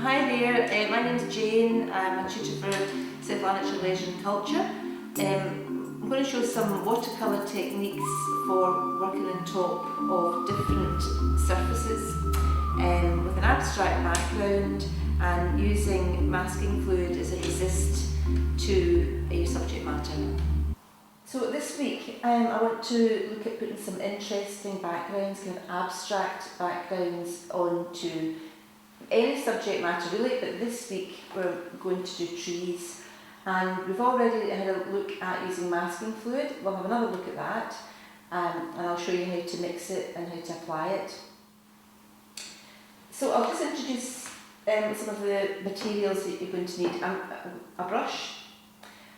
Hi there, my name is Jane. I'm a tutor for Self-Lanarkshire Leisure and Culture. I'm going to show some watercolour techniques for working on top of different surfaces with an abstract background and using masking fluid as a resist to your subject matter. So this week I want to look at putting some interesting backgrounds, kind of abstract backgrounds onto any subject matter really, but this week we're going to do trees, and we've already had a look at using masking fluid. We'll have another look at that, and I'll show you how to mix it and how to apply it. So I'll just introduce some of the materials that you're going to need. A brush.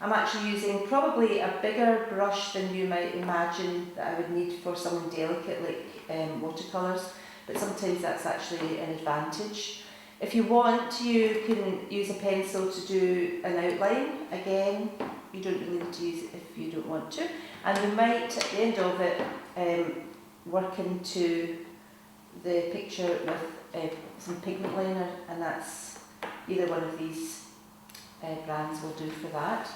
I'm actually using probably a bigger brush than you might imagine that I would need for something delicate like watercolours, but sometimes that's actually an advantage. If you want, you can use a pencil to do an outline. Again, you don't really need to use it if you don't want to. And you might, at the end of it, work into the picture with some pigment liner, and that's either one of these brands will do for that.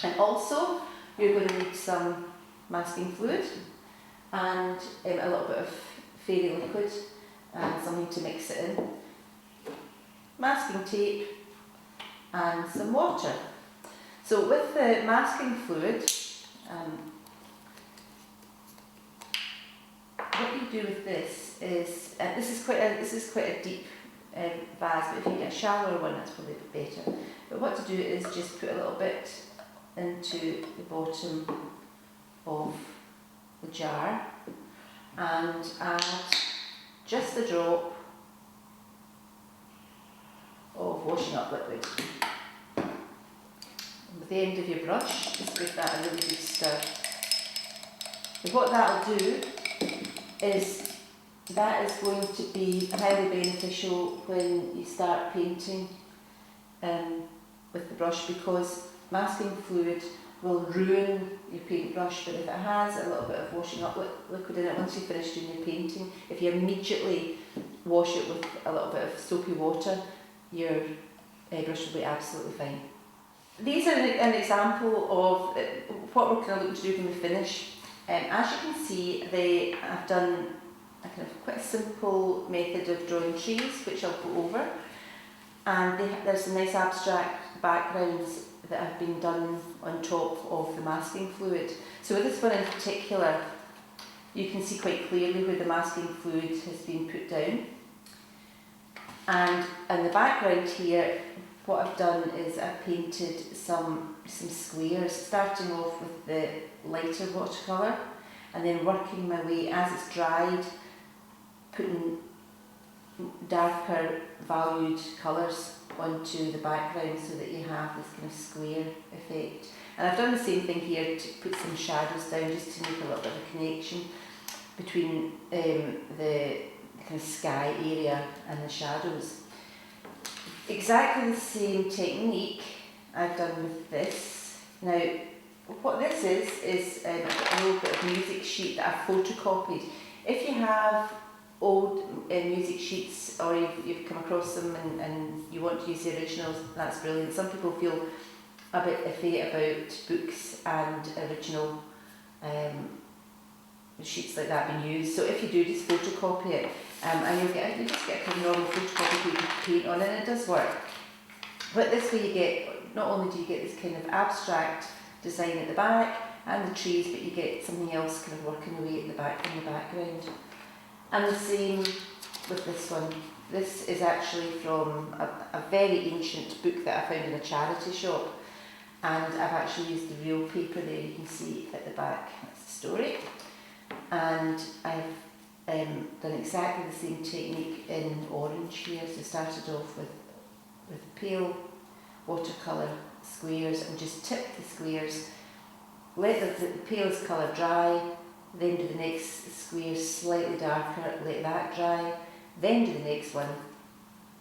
And also, you're going to need some masking fluid and a little bit of fairy liquid and something to mix it in, masking tape and some water. So with the masking fluid, what you do with this is, this is quite a deep vase, but if you get a shallower one that's probably a bit better. But what to do is just put a little bit into the bottom of the jar and add just a drop of washing up liquid. And with the end of your brush, just give that a really good stir. But what that will do is that is going to be highly beneficial when you start painting with the brush, because masking fluid will ruin your paintbrush, but if it has a little bit of washing up liquid in it, once you finish doing your painting, if you immediately wash it with a little bit of soapy water, your brush will be absolutely fine. These are an example of what we're kind of looking to do when we finish. As you can see, they have done a kind of quite a simple method of drawing trees, which I'll go over, and there's some nice abstract backgrounds that have been done on top of the masking fluid. So with this one in particular, you can see quite clearly where the masking fluid has been put down. And in the background here, what I've done is I've painted some squares, starting off with the lighter watercolour and then working my way as it's dried, putting darker valued colours onto the background so that you have this kind of square effect. And I've done the same thing here to put some shadows down, just to make a little bit of a connection between the kind of sky area and the shadows. Exactly the same technique I've done with this. Now, what this is a little bit of music sheet that I've photocopied. If you have old music sheets, or you've come across them and you want to use the originals, that's brilliant. Some people feel a bit iffy about books and original sheets like that being used. So if you do, just photocopy it, and you just get a kind of normal photocopy paper to paint on, and it does work. But this way you get, not only do you get this kind of abstract design at the back and the trees, but you get something else kind of working away at the back in the background. And the same with this one. This is actually from a very ancient book that I found in a charity shop, and I've actually used the real paper there. You can see at the back, that's the story. And I've done exactly the same technique in orange here. So I started off with pale watercolour squares and just tipped the squares, let the palest colour dry, then do the next square slightly darker, let that dry, then do the next one,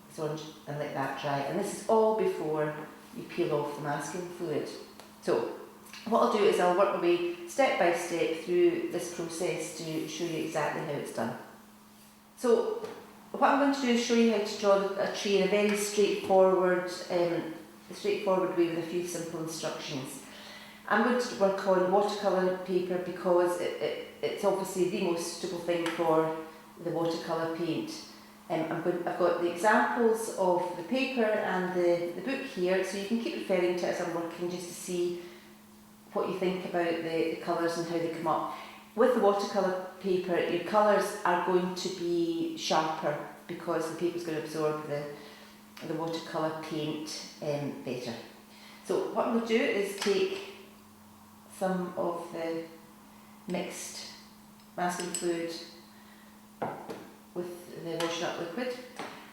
it's orange, and let that dry. And this is all before you peel off the masking fluid. So what I'll do is I'll work my way step by step through this process to show you exactly how it's done. So what I'm going to do is show you how to draw a tree in a very straightforward way with a few simple instructions. I'm going to work on watercolour paper because it's obviously the most suitable thing for the watercolour paint. I've got the examples of the paper and the book here, so you can keep referring to it as I'm working just to see what you think about the colours and how they come up. With the watercolour paper, your colours are going to be sharper because the paper is going to absorb the watercolour paint better. So what I'm going to do is take some of the mixed masking fluid with the washing up liquid,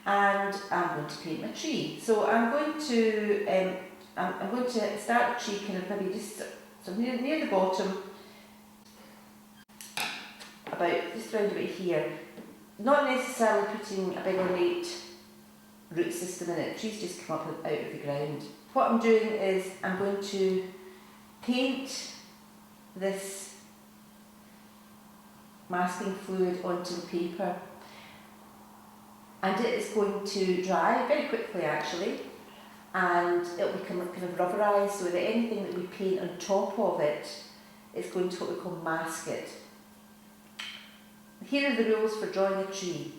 and I'm going to paint my tree. So I'm going to start the tree kind of maybe just near the bottom, just around about here. Not necessarily putting a big ornate root system in it. Trees just come up out of the ground. What I'm doing is I'm going to paint this masking fluid onto the paper, and it is going to dry very quickly actually, and it will become kind of rubberised, so that anything that we paint on top of it is going to what we call mask it. Here are the rules for drawing a tree.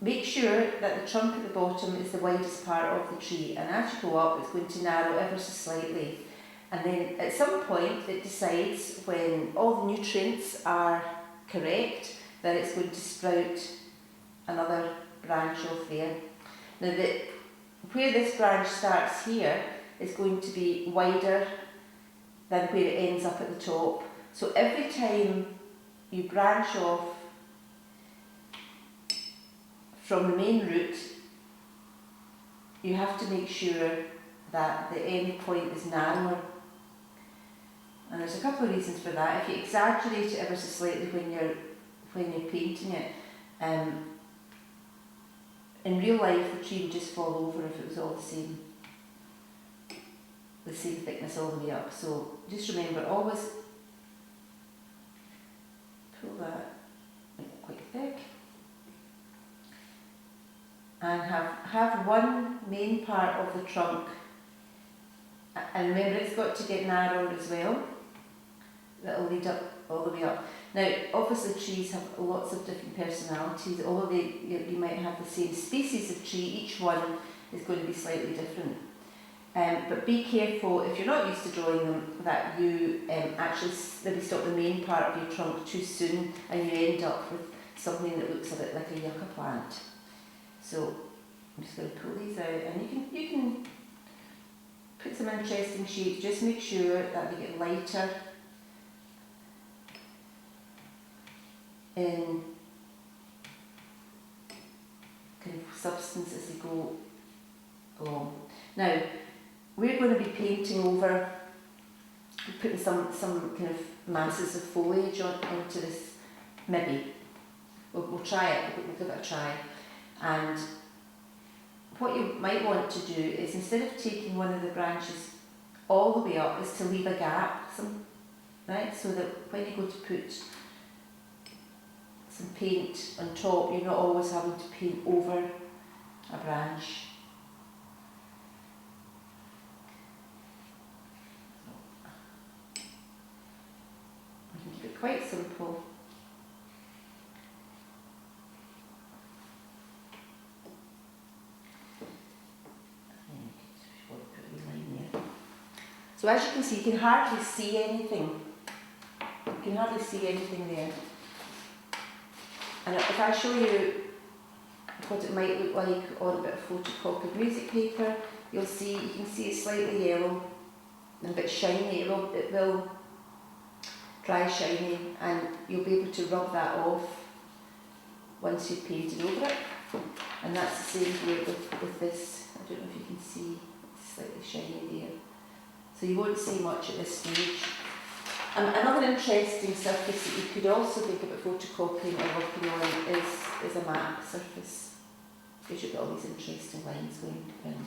Make sure that the trunk at the bottom is the widest part of the tree, and as you go up it's going to narrow ever so slightly, and then at some point it decides, when all the nutrients are correct, that it's going to sprout another branch off there. Now where this branch starts here is going to be wider than where it ends up at the top, so every time you branch off from the main root, you have to make sure that the end point is narrower. And there's a couple of reasons for that. If you exaggerate it ever so slightly when you're painting it, in real life the tree would just fall over if it was all the same thickness all the way up. So just remember, always pull that, make it quite thick, and have one main part of the trunk, and remember it's got to get narrowed as well, that will lead up all the way up. Now obviously trees have lots of different personalities, although you might have the same species of tree, each one is going to be slightly different. But be careful, if you're not used to drawing them, that you actually maybe stop the main part of your trunk too soon and you end up with something that looks a bit like a yucca plant. So I'm just going to pull these out, and you can put some interesting shapes. Just make sure that they get lighter in kind of substance as they go along. Now we're going to be painting over, putting some kind of masses of foliage onto this, maybe. We'll try it, we'll give it a try. And what you might want to do is, instead of taking one of the branches all the way up, is to leave a gap, right? So that when you go to put some paint on top, you're not always having to paint over a branch. Keep it quite simple. So as you can see, you can hardly see anything. You can hardly see anything there. And if I show you what it might look like on a bit of photocopied music paper, you can see it's slightly yellow and a bit shiny. It will dry shiny, and you'll be able to rub that off once you've painted over it. And that's the same here with this. I don't know if you can see, it's slightly shiny there. So you won't see much at this stage. Another interesting surface that you could also think about photocopying or working on is a matte surface, because you've got all these interesting lines going around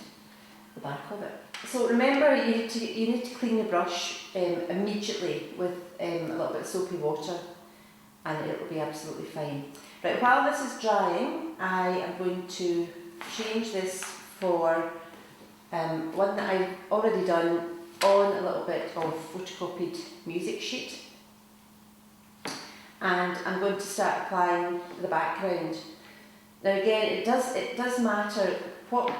the back of it. So remember, you need to clean the brush immediately with a little bit of soapy water, and it will be absolutely fine. Right, while this is drying, I am going to change this for one that I've already done on a little bit of photocopied music sheet. And I'm going to start applying the background. Now again, it does matter what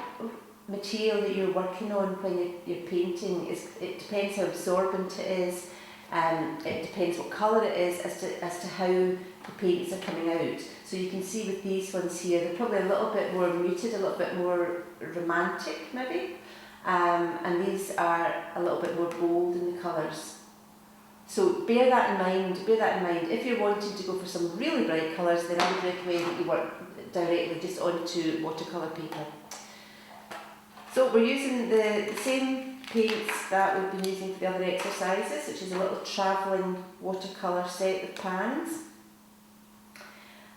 material that you're working on when you're painting. It depends how absorbent it is, it depends what colour it is as to how the paints are coming out. So you can see with these ones here, they're probably a little bit more muted, a little bit more romantic maybe, and these are a little bit more bold in the colours. So bear that in mind. If you're wanting to go for some really bright colours, then I would recommend that you work directly just onto watercolour paper. So we're using the same paints that we've been using for the other exercises, which is a little travelling watercolour set with pans.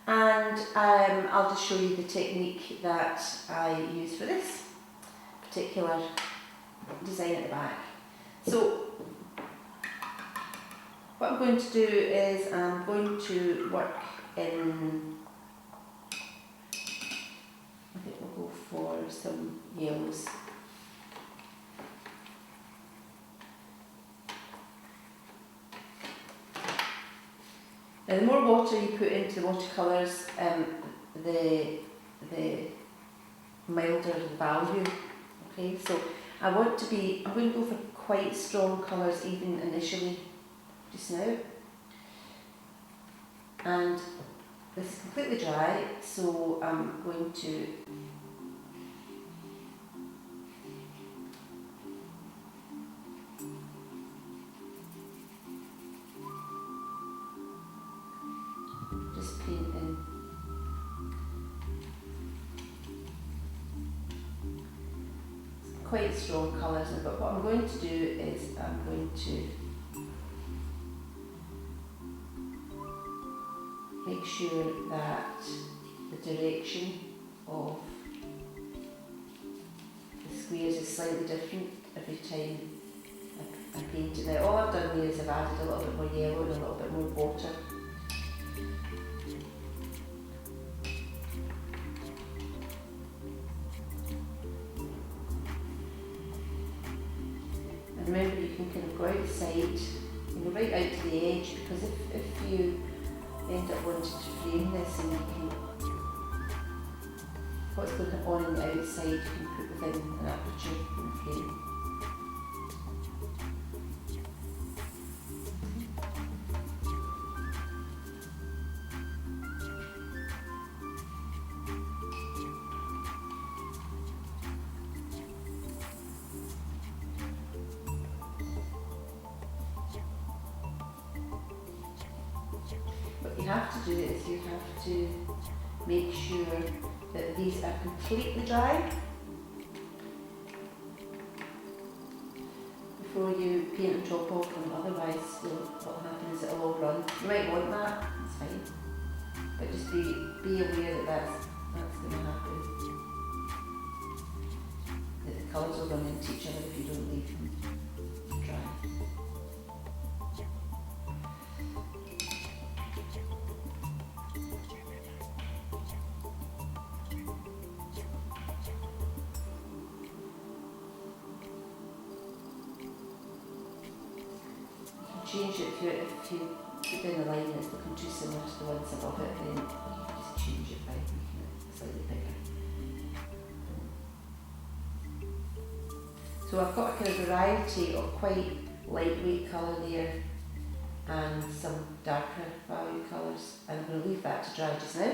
And I'll just show you the technique that I use for this particular design at the back. So what I'm going to do is I'm going to work in, I think we'll go for some yellows. Now the more water you put into the watercolours, the milder the value. Okay, so I'm going to go for quite strong colours even initially, just now. And this is completely dry, so I'm going to just paint in quite strong colours, but what I'm going to do is I'm going to make sure that the direction of the squares is slightly different every time I paint it. Now all I've done here is I've added a little bit more yellow and a little bit more water. And remember, you can kind of go outside, you know, right out to the edge, because if you end up wanting to frame this, and you can, what's going on the outside you can put within an aperture in the frame. What you have to do is you have to make sure that these are completely dry before you paint and top off them, otherwise what will happen is it'll all run. You might want that, it's fine, but just be aware that that's going to happen, that the colours will run into each other if you don't leave them dry. Change it if you put down the line and it's looking too similar to the ones above it, then you can just change it by making it slightly bigger. So I've got a kind of variety of quite lightweight colour there and some darker value colours, and I'm going to leave that to dry just now.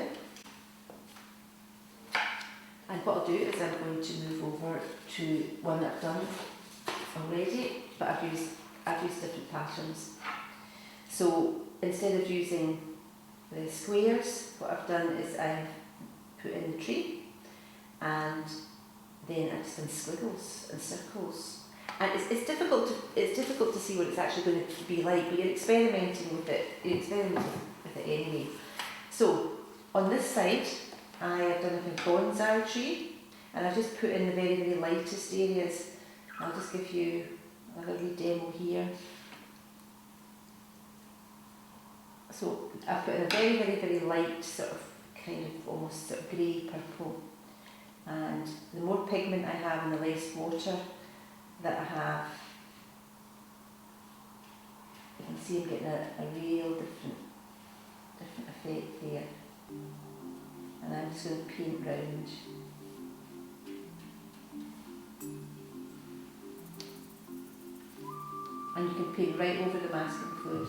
And what I'll do is I'm going to move over to one that I've done already, but I've used different patterns. So instead of using the squares, what I've done is I've put in the tree, and then I've just done squiggles and circles. And it's difficult to see what it's actually going to be like, but you're experimenting with it. You're experimenting with it anyway. So on this side, I have done a bonsai tree, and I've just put in the very, very lightest areas. I'll just give you another wee demo here. So I put in a very, very, very light sort of kind of almost sort of grey purple, and the more pigment I have and the less water that I have, you can see I'm getting a real different effect there. And I'm just going to paint round. And you can paint right over the masking fluid.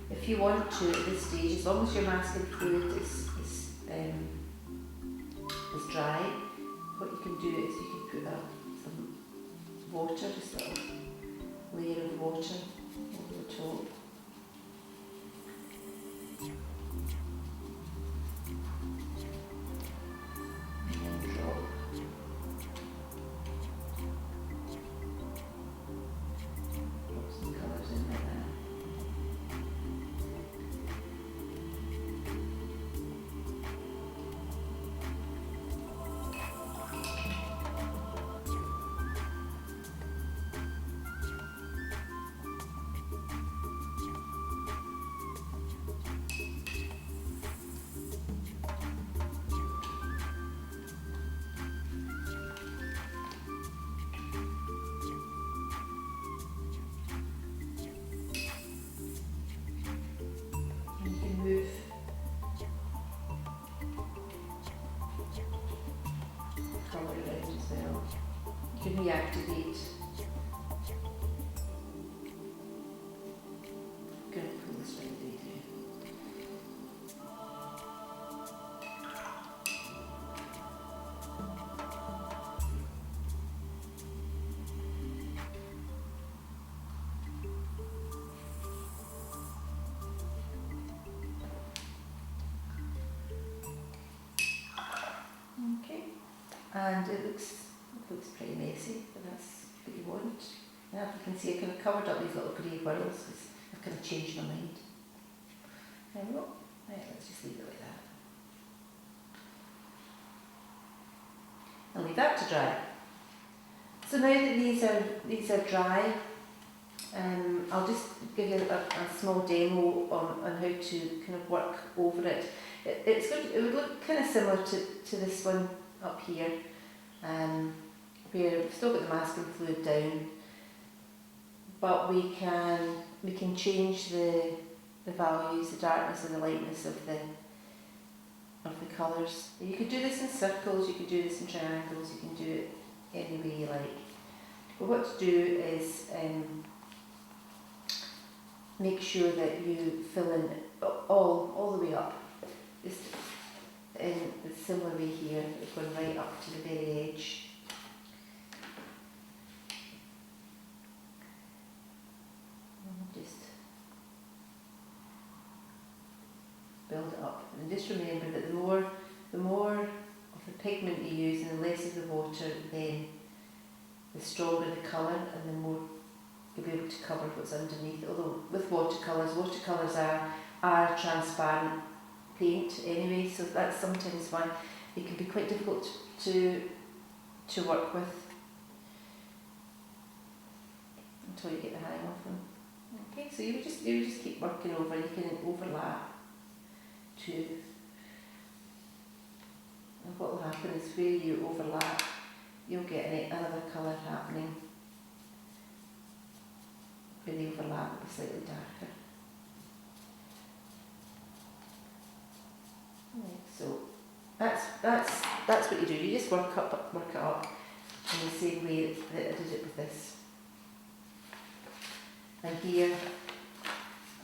If you want to at this stage, as long as your masking fluid is dry, what you can do is you can put some water, just a little layer of water over the top. And then drop. Drop some colours in like that. Move colour around as well. You can reactivate. I'm going to pull this right there. Okay, and it looks pretty messy, but that's what you want. Now you can see I kind of covered up these little grey whirls because I've kind of changed my mind. There we go. Right, let's just leave it like that. I'll leave that to dry. So now that these are dry, I'll just give you a small demo on how to kind of work over it. It would look kind of similar to this one up here, where we've still got the masking fluid down, but we can change the values, the darkness and the lightness of the colours. You could do this in circles, you could do this in triangles, you can do it any way you like. But what to do is make sure that you fill in all the way up. Just in a similar way here, going right up to the very edge. And just build it up. And just remember that the more of the pigment you use and the less of the water, then the stronger the colour and the more you'll be able to cover what's underneath. Although with watercolours are transparent paint anyway, so that's sometimes why they can be quite difficult to work with until you get the hang of them. Okay, so you would just keep working over. You can overlap too. And what will happen is where you overlap, you'll get another colour happening. Where the overlap will be slightly darker. So that's what you do. You just work it up in the same way that I did it with this. And here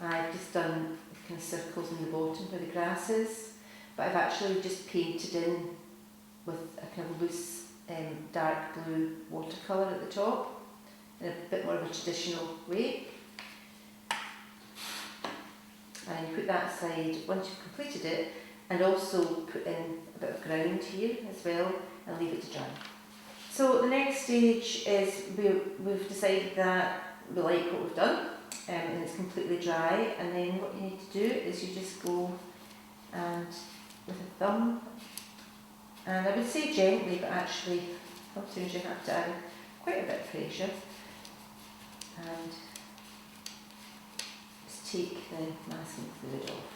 I've just done kind of circles in the bottom where the grass is, but I've actually just painted in with a kind of loose dark blue watercolour at the top in a bit more of a traditional way. And you put that aside once you've completed it, and also put in a bit of ground here as well and leave it to dry. So the next stage is we've decided that we like what we've done and it's completely dry, and then what you need to do is you just go and with a thumb, and I would say gently, but actually Sometimes you have to add quite a bit of pressure and just take the masking fluid off.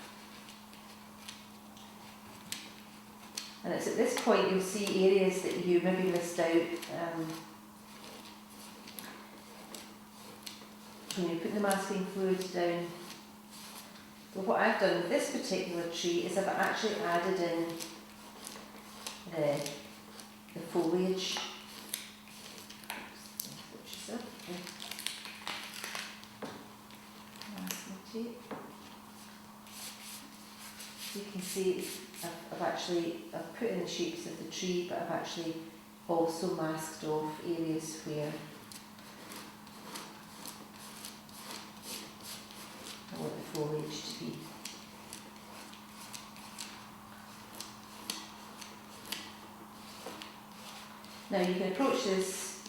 And it's at this point you'll see areas that you maybe missed out when you put the masking fluid down. So what I've done with this particular tree is I've actually added in the foliage. Masking tape. You can see I've put in the shapes of the tree, but I've actually also masked off areas where I want the foliage to be. Now you can approach this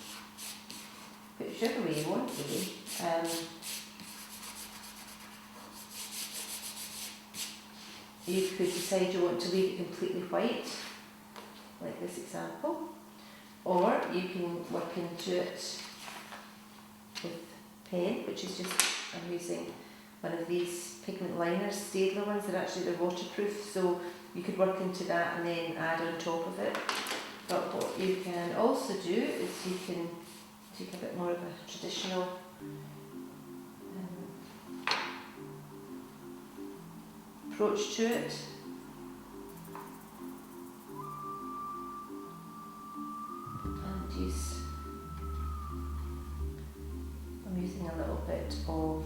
whichever way you want really. You could decide you want to leave it completely white, like this example, or you can work into it with pen, which is just, I'm using one of these pigment liners, Staedtler ones, they're waterproof, so you could work into that and then add on top of it. But what you can also do is you can take a bit more of a traditional approach to it. And I'm using a little bit of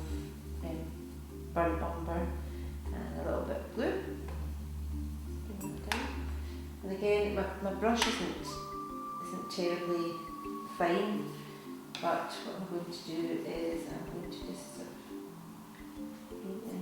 burnt umber and a little bit of blue. Bring that down. And again, my brush isn't terribly fine, but what I'm going to do is I'm going to just sort of paint in.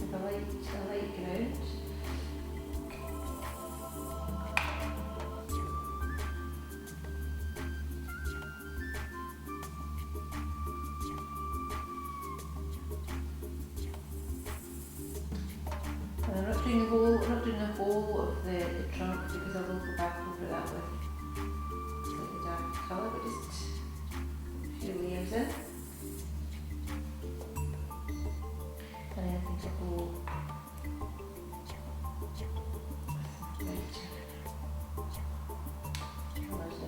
A light ground. And I'm not doing the whole of the trunk because I will go back over that with slightly dark colour, but just a few layers in. And then I think I'll go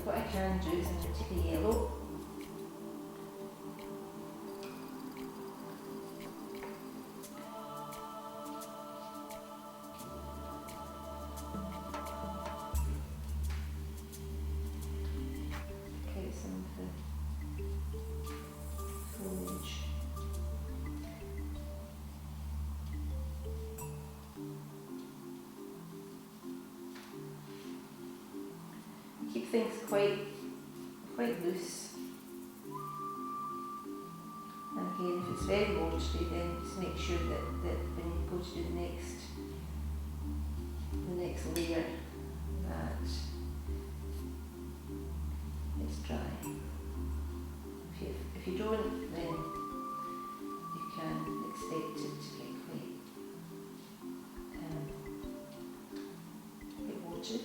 what I can do is I'm going to take a yellow okay, some of the foliage. Keep things quite loose. And again, if it's very watery, then just make sure that when you go to do the next layer, that it's dry. If you don't, then you can expect it to get quite watery.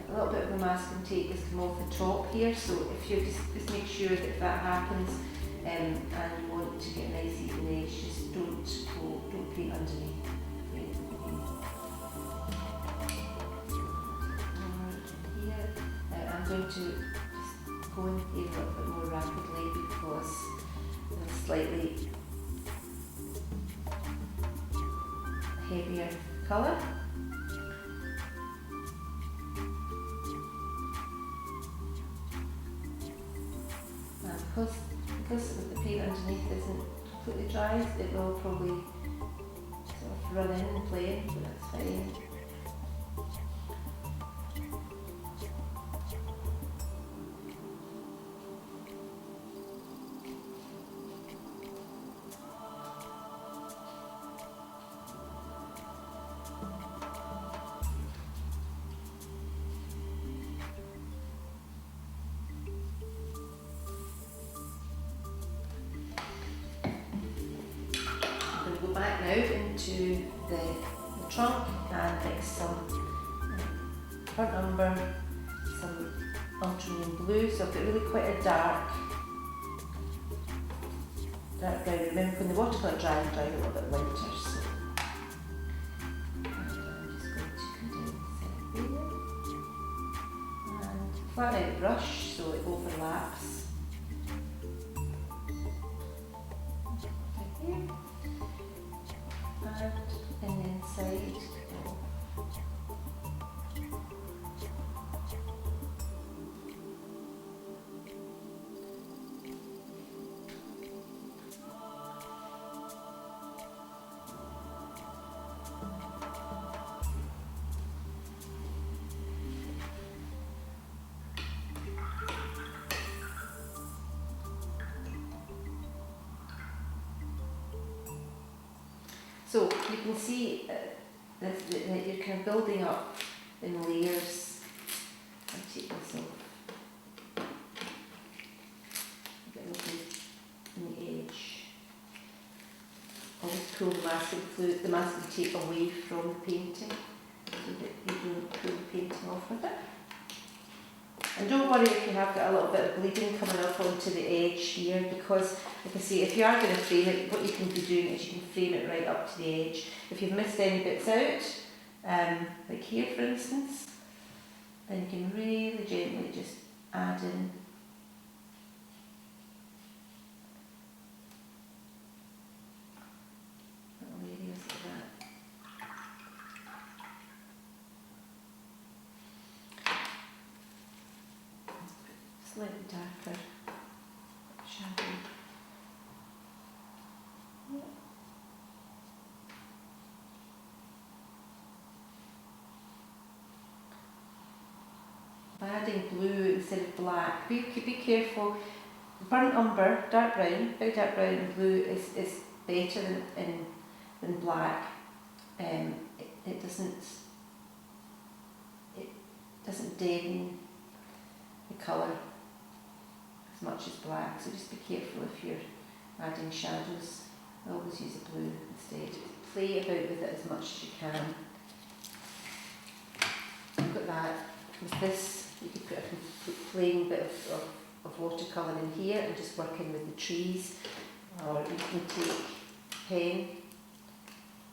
A little bit of the masking tape has come off the top here, so if you just make sure that if that happens and you want to get a nice even edge, just don't paint underneath. Here, I'm going to just go in here a little bit more rapidly because it's a slightly heavier colour. Because the paint underneath isn't completely dry, it will probably sort of run in and play in, but that's fine. out into the trunk and mix some burnt umber, some ultramarine blue. So I've got really quite a dark brown. Remember when the watercolour dries a little bit lighter, so I'm just going to condense it there and flatten out the brush so it overlaps. Right here. And in the inside. So you can see that you're kind of building up in layers. I'll take this off. Get a little in the edge. Always pull the masking fluid, the masking tape away from the painting so that you don't pull the painting off with it. And don't worry if you have got a little bit of bleeding coming up onto the edge here, because like I say, if you are going to frame it, what you can be doing is you can frame it right up to the edge. If you've missed any bits out, like here for instance, then you can really gently just add in little areas like that. Slightly darker shadow. By adding blue instead of black, be careful. Burnt umber, dark brown, very dark brown and blue is better than black. It doesn't deaden the colour as much as black, so just be careful if you're adding shadows. I always use a blue instead. Play about with it as much as you can. Look at that. With this, you could put a plain bit of watercolour in here and just work in with the trees, or you can take a pen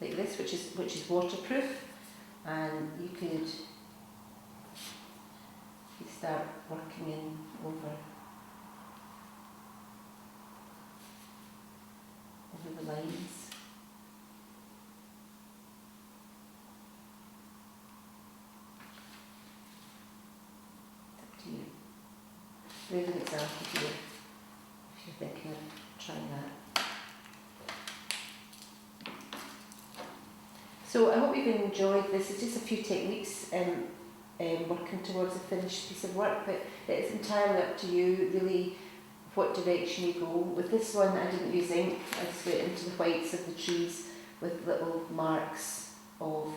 like this, which is waterproof, and you could start working in over the lines. It's up to you. There's an example here if you're thinking of trying that. So I hope you've enjoyed this. It's just a few techniques working towards a finished piece of work, but it's entirely up to you really what direction you go. With this one I didn't use ink, I just went into the whites of the trees with little marks of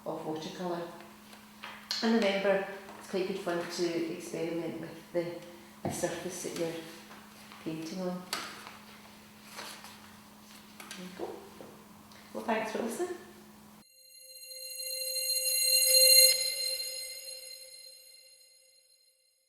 watercolour. And remember, it's quite good fun to experiment with the surface that you're painting on. There you go. Well, thanks for listening.